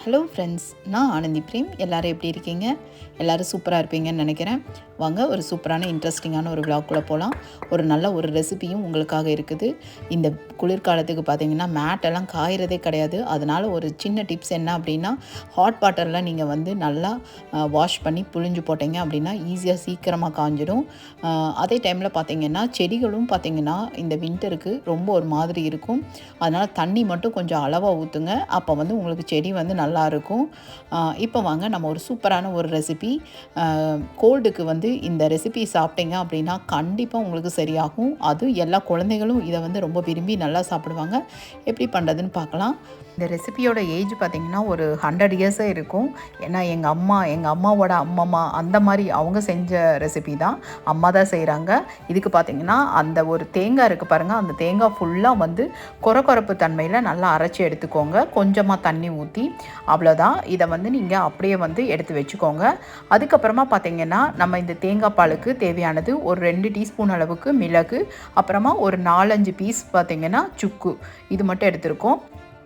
Hello friends, நான் Anandhi frame. எல்லோரும் எப்படி இருக்கீங்க? எல்லோரும் சூப்பராக இருப்பீங்கன்னு நினைக்கிறேன். வாங்க ஒரு சூப்பரான இன்ட்ரெஸ்டிங்கான ஒரு விளாக்குள்ளே போகலாம். ஒரு நல்ல ஒரு ரெசிபியும் உங்களுக்காக இருக்குது. இந்த குளிர்காலத்துக்கு பார்த்தீங்கன்னா மேட்டெல்லாம் காயறதே கிடையாது. அதனால் ஒரு சின்ன டிப்ஸ் என்ன அப்படின்னா, ஹாட் வாட்டரில் நீங்கள் வந்து நல்லா வாஷ் பண்ணி புழிஞ்சு போட்டிங்க அப்படின்னா ஈஸியாக சீக்கிரமாக காஞ்சிடும். அதே டைமில் பார்த்திங்கன்னா செடிகளும் பார்த்திங்கன்னா இந்த வின்டருக்கு ரொம்ப ஒரு மாதிரி இருக்கும். அதனால் தண்ணி மட்டும் கொஞ்சம் அளவாக ஊற்றுங்க. அப்போ வந்து உங்களுக்கு செடி வந்து நல்லாயிருக்கும். இப்போ வாங்க நம்ம ஒரு சூப்பரான ஒரு ரெசிபி. கோல்டுக்கு வந்து இந்த ரெசிபி சாப்பிட்டீங்க அப்படின்னா கண்டிப்பாக உங்களுக்கு சரியாகும். அதுவும் எல்லா குழந்தைகளும் இதை வந்து ரொம்ப விரும்பி நல்லா சாப்பிடுவாங்க. எப்படி பண்ணுறதுன்னு பார்க்கலாம். இந்த ரெசிபியோட ஏஜ் பார்த்திங்கன்னா ஒரு 100 இயர்ஸே இருக்கும். ஏன்னா எங்கள் அம்மாவோட அம்மம்மா அந்த மாதிரி அவங்க செஞ்ச ரெசிபி தான். அம்மா தான் செய்கிறாங்க. இதுக்கு பார்த்திங்கன்னா அந்த ஒரு தேங்காய் இருக்குது பாருங்கள், அந்த தேங்காய் ஃபுல்லாக வந்து கொரப்பு தன்மையில் நல்லா அரைச்சி எடுத்துக்கோங்க. கொஞ்சமாக தண்ணி ஊற்றி, அவ்வளோதான். இதை வந்து நீங்கள் அப்படியே வந்து எடுத்து வச்சுக்கோங்க. அதுக்கப்புறமா பார்த்திங்கன்னா நம்ம இந்த தேங்காய் பாலுக்கு தேவையானது ஒரு 2 டீஸ்பூன் அளவுக்கு மிளகு, அப்புறமா ஒரு 4-5 பீஸ் பார்த்திங்கன்னா சுக்கு, இது மட்டும் எடுத்துருக்கோம்.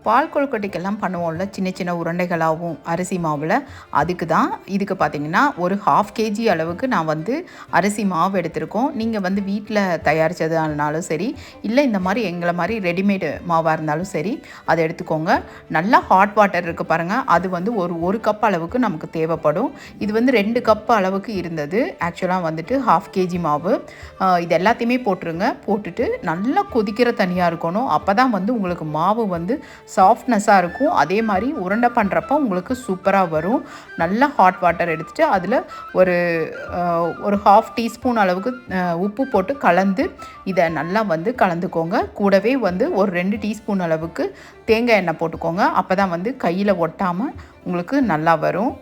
பால் கொழுக்கட்டைக்கெல்லாம் பண்ணுவோம்ல, சின்ன சின்ன உருண்டைகளாகவும் அரிசி மாவில், அதுக்கு தான். இதுக்கு பார்த்திங்கன்னா ஒரு 1/2 kg அளவுக்கு நான் வந்து அரிசி மாவு எடுத்திருக்கோம். நீங்கள் வந்து வீட்டில் தயாரித்ததுனாலும் சரி, இல்லை இந்த மாதிரி எங்களை மாதிரி ரெடிமேடு மாவாக இருந்தாலும் சரி, அதை எடுத்துக்கோங்க. நல்லா ஹாட் வாட்டர் இருக்குது பாருங்கள், அது வந்து ஒரு கப் அளவுக்கு நமக்கு தேவைப்படும். இது வந்து 2 கப் அளவுக்கு இருந்தது. ஆக்சுவலாக வந்துட்டு 1/2 kg மாவு. இது எல்லாத்தையுமே போட்டுருங்க. போட்டுட்டு நல்லா கொதிக்கிற தனியாக இருக்கணும். அப்போ தான் வந்து உங்களுக்கு மாவு வந்து சாஃப்ட்னஸாக இருக்கும். அதே மாதிரி உருண்டை பண்ணுறப்ப உங்களுக்கு சூப்பராக வரும். நல்லா ஹாட் வாட்டர் எடுத்துகிட்டு அதில் ஒரு 1/2 டீஸ்பூன் அளவுக்கு உப்பு போட்டு கலந்து இதை நல்லா வந்து கலந்துக்கோங்க. கூடவே வந்து ஒரு 2 டீஸ்பூன் அளவுக்கு தேங்காய் எண்ணெய் போட்டுக்கோங்க. அப்போ தான் வந்து கையில் ஒட்டாமல் உங்களுக்கு நல்லா வரும்.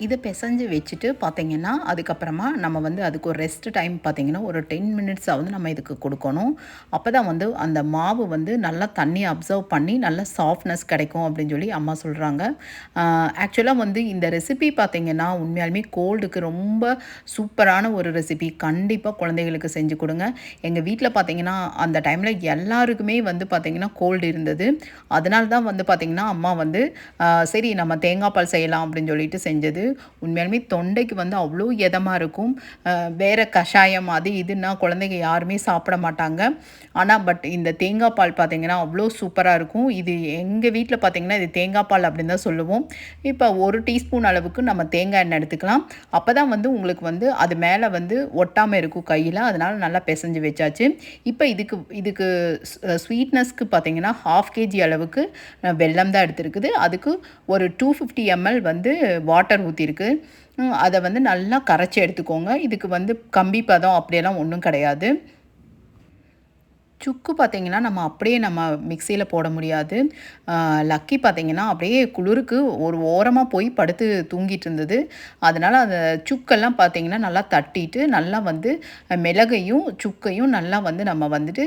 இதை பிசைஞ்சு வச்சுட்டு பார்த்திங்கன்னா அதுக்கப்புறமா நம்ம வந்து அதுக்கு ஒரு ரெஸ்ட் டைம் பார்த்திங்கன்னா ஒரு 10 மினிட்ஸாவது நம்ம இதுக்கு கொடுக்கணும். அப்போ தான் வந்து அந்த மாவு வந்து நல்லா தண்ணியை அப்சர்வ் பண்ணி நல்லா சாஃப்ட்னஸ் கிடைக்கும் அப்படின்னு சொல்லி அம்மா சொல்கிறாங்க. ஆக்சுவலாக வந்து இந்த ரெசிபி பார்த்திங்கன்னா உண்மையாலுமே கோல்டுக்கு ரொம்ப சூப்பரான ஒரு ரெசிபி. கண்டிப்பாக குழந்தைகளுக்கு செஞ்சு கொடுங்க. எங்கள் வீட்டில் பார்த்திங்கன்னா அந்த டைமில் எல்லாருக்குமே வந்து பார்த்திங்கன்னா கோல்டு இருந்தது. அதனால தான் வந்து பார்த்திங்கன்னா அம்மா வந்து சரி நம்ம தேங்காய் பால் செய்யலாம் அப்படின்னு சொல்லிட்டு செஞ்சது. உண்மையாலுமே தொண்டைக்கு வந்து அவ்வளோ இதமாக இருக்கும். வேறு கஷாயம் அது இதுன்னா குழந்தைங்க யாருமே சாப்பிட மாட்டாங்க. ஆனால் பட் இந்த தேங்காய் பால் பார்த்திங்கன்னா அவ்வளோ சூப்பராக இருக்கும். இது எங்கள் வீட்டில் பார்த்திங்கன்னா இது தேங்காய் பால் அப்படின்னு தான் சொல்லுவோம். இப்போ 1 டீஸ்பூன் அளவுக்கு நம்ம தேங்காய் எண்ணெய் எடுத்துக்கலாம். அப்போ தான் வந்து உங்களுக்கு வந்து அது மேலே வந்து ஒட்டாமல் இருக்கும் கையில். அதனால் நல்லா பிசைஞ்சு வச்சாச்சு. இப்போ இதுக்கு ஸ்வீட்னஸ்க்கு பார்த்திங்கன்னா 1/2 kg அளவுக்கு வெல்லம் தான் எடுத்துருக்குது. அதுக்கு ஒரு 250 ml வந்து வாட்டர் ஊற்றிருக்கு. அதை வந்து நல்லா கரைச்சி எடுத்துக்கோங்க. இதுக்கு வந்து கம்பி பதம் அப்படியெல்லாம் ஒன்றும் கிடையாது. சுக்கு பார்த்திங்கன்னா நம்ம அப்படியே நம்ம மிக்சியில் போட முடியாது. லக்கி பார்த்திங்கன்னா அப்படியே குளிருக்கு ஒரு ஓரமாக போய் படுத்து தூங்கிட்டு இருந்தது. அதனால் அந்த சுக்கெல்லாம் பார்த்திங்கன்னா நல்லா தட்டிட்டு நல்லா வந்து மிளகையும் சுக்கையும் நல்லா வந்து நம்ம வந்துட்டு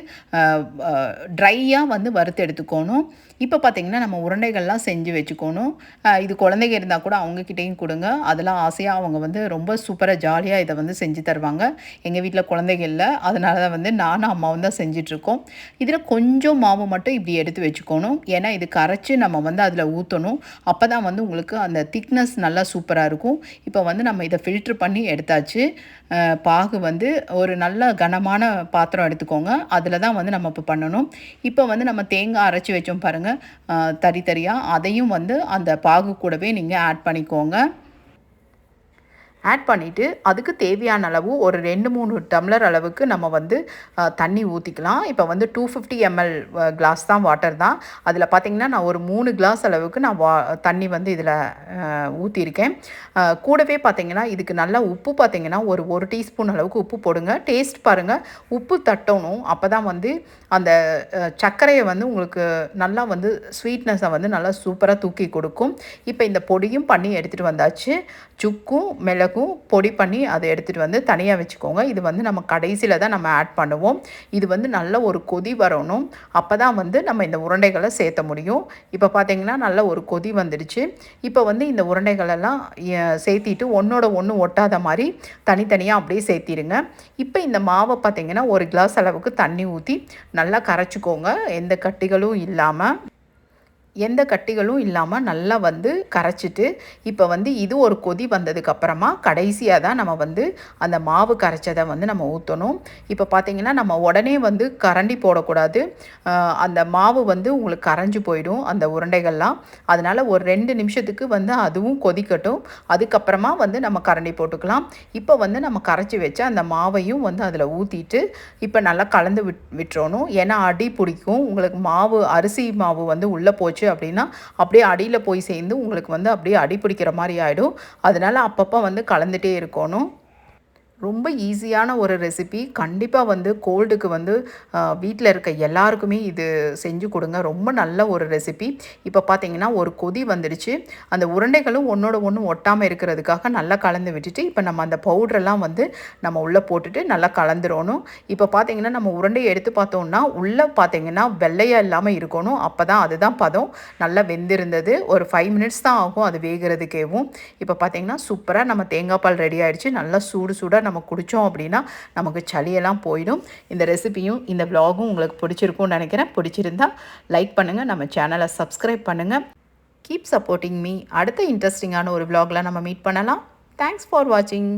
ட்ரையாக வந்து வறுத்து எடுத்துக்கணும். இப்போ பார்த்திங்கன்னா நம்ம உருண்டைகள்லாம் செஞ்சு வச்சுக்கணும். இது குழந்தைங்க இருந்தால் கூட அவங்கக்கிட்டேயும் கொடுங்க. அதெல்லாம் ஆசையாக அவங்க வந்து ரொம்ப சூப்பராக ஜாலியாக இதை வந்து செஞ்சு தருவாங்க. எங்கள் வீட்டில் குழந்தைங்க இல்லை, அதனால தான் வந்து நானும் அம்மாவும் தான் செஞ்சிட்ருக்கோம். இதில் கொஞ்சம் மாவு மட்டும் இப்படி எடுத்து வச்சுக்கணும். ஏன்னா இது கரைச்சி நம்ம வந்து அதில் ஊற்றணும். அப்போ தான் வந்து உங்களுக்கு அந்த திக்னஸ் நல்லா சூப்பராக இருக்கும். இப்போ வந்து நம்ம இதை ஃபில்ட்ரு பண்ணி எடுத்தாச்சு. பாகு வந்து ஒரு நல்ல கனமான பாத்திரம் எடுத்துக்கோங்க. அதில் தான் வந்து நம்ம இப்போ பண்ணணும். இப்போ வந்து நம்ம தேங்காய் அரைச்சி வச்சோம் பாருங்கள், தரி தரியாக, அதையும் வந்து அந்த பாகு கூடவே நீங்கள் ஆட் பண்ணிக்கோங்க. ஆட் பண்ணிவிட்டு அதுக்கு தேவையான அளவு ஒரு 2-3 டம்ளர் அளவுக்கு நம்ம வந்து தண்ணி ஊற்றிக்கலாம். இப்போ வந்து 250 ml கிளாஸ் தான் வாட்டர் தான். அதில் பார்த்திங்கன்னா நான் ஒரு 3 கிளாஸ் அளவுக்கு நான் தண்ணி வந்து இதில் ஊற்றிருக்கேன். கூடவே பார்த்திங்கன்னா இதுக்கு நல்லா உப்பு பார்த்திங்கன்னா ஒரு டீஸ்பூன் அளவுக்கு உப்பு போடுங்க. டேஸ்ட் பாருங்கள், உப்பு தட்டணும். அப்போ தான் வந்து அந்த சர்க்கரையை வந்து உங்களுக்கு நல்லா வந்து ஸ்வீட்னஸை வந்து நல்லா சூப்பராக தூக்கி கொடுக்கும். இப்போ இந்த பொடியும் பண்ணி எடுத்துகிட்டு வந்தாச்சு. சுக்கும் மிளகும் பொடி பண்ணி அதை எடுத்துகிட்டு வந்து தனியாக வச்சுக்கோங்க. இது வந்து நம்ம கடைசியில் தான் நம்ம ஆட் பண்ணுவோம். இது வந்து நல்ல ஒரு கொதி வரணும். அப்போ தான் வந்து நம்ம இந்த உருண்டைகளை சேர்த்த முடியும். இப்போ பார்த்திங்கன்னா நல்ல ஒரு கொதி வந்துடுச்சு. இப்போ வந்து இந்த உருண்டைகளெல்லாம் சேர்த்திட்டு ஒன்றோட ஒன்று ஒட்டாத மாதிரி தனித்தனியாக அப்படியே சேர்த்திடுங்க. இப்போ இந்த மாவை பார்த்திங்கன்னா 1 கிளாஸ் அளவுக்கு தண்ணி ஊற்றி நல்லா கரைச்சிக்கோங்க, எந்த கட்டிகளும் இல்லாமல். எந்த கட்டிகளும் இல்லாமல் நல்லா வந்து கரைச்சிட்டு இப்போ வந்து இது ஒரு கொதி வந்ததுக்கப்புறமா கடைசியாக தான் நம்ம வந்து அந்த மாவு கரைச்சதை வந்து நம்ம ஊற்றணும். இப்போ பார்த்திங்கன்னா நம்ம உடனே வந்து கரண்டி போடக்கூடாது. அந்த மாவு வந்து உங்களுக்கு கரைஞ்சி போயிடும் அந்த உருண்டைகள்லாம். அதனால் ஒரு 2 நிமிஷத்துக்கு வந்து அதுவும் கொதிக்கட்டும். அதுக்கப்புறமா வந்து நம்ம கரண்டி போட்டுக்கலாம். இப்போ வந்து நம்ம கரைச்சி வச்ச அந்த மாவையும் வந்து அதில் ஊற்றிட்டு இப்போ நல்லா கலந்து விட்டுறணும். ஏன்னா அடி பிடிக்கும். உங்களுக்கு மாவு அரிசி மாவு வந்து உள்ளே போச்சு அப்படின்னா அப்படியே அடியில் போய் சேர்ந்து உங்களுக்கு வந்து அப்படியே அடி பிடிக்கிற மாதிரி ஆகிடும். அதனால் அப்பப்போ வந்து கலந்துகிட்டே இருக்கணும். ரொம்ப ஈஸியான ஒரு ரெசிபி. கண்டிப்பாக வந்து கோல்டுக்கு வந்து வீட்டில் இருக்க எல்லாருக்குமே இது செஞ்சு கொடுங்க. ரொம்ப நல்ல ஒரு ரெசிபி. இப்போ பார்த்தீங்கன்னா ஒரு கொதி வந்துடுச்சு. அந்த உருண்டைகளும் ஒன்றோட ஒன்று ஒட்டாமல் இருக்கிறதுக்காக நல்லா கலந்து விட்டுட்டு இப்போ நம்ம அந்த பவுட்ரெல்லாம் வந்து நம்ம உள்ளே போட்டுட்டு நல்லா கலந்துடணும். இப்போ பார்த்தீங்கன்னா நம்ம உருண்டையை எடுத்து பார்த்தோம்னா உள்ளே பார்த்தீங்கன்னா வெள்ளையாக இல்லாமல் இருக்கணும். அப்போ தான் அதுதான் பதம். நல்லா வெந்திருந்தது. ஒரு 5 மினிட்ஸ் தான் ஆகும் அது வேகிறதுக்கேவும். இப்போ பார்த்தீங்கன்னா சூப்பராக நம்ம தேங்காய் பால் ரெடி ஆகிடுச்சு. நல்லா சூடு சூடாக நம்ம குடித்தோம் அப்படின்னா நமக்கு சளியெல்லாம் போயிடும். இந்த ரெசிபியும் இந்த விலாகும் உங்களுக்கு பிடிச்சிருக்கும்னு நினைக்கிறேன். பிடிச்சிருந்தா லைக் பண்ணுங்கள், நம்ம சேனலை சப்ஸ்கிரைப் பண்ணுங்கள். Keep supporting me. அடுத்த இன்ட்ரெஸ்டிங்கான ஒரு விலாகில் நம்ம மீட் பண்ணலாம். தேங்க்ஸ் ஃபார் வாட்சிங்.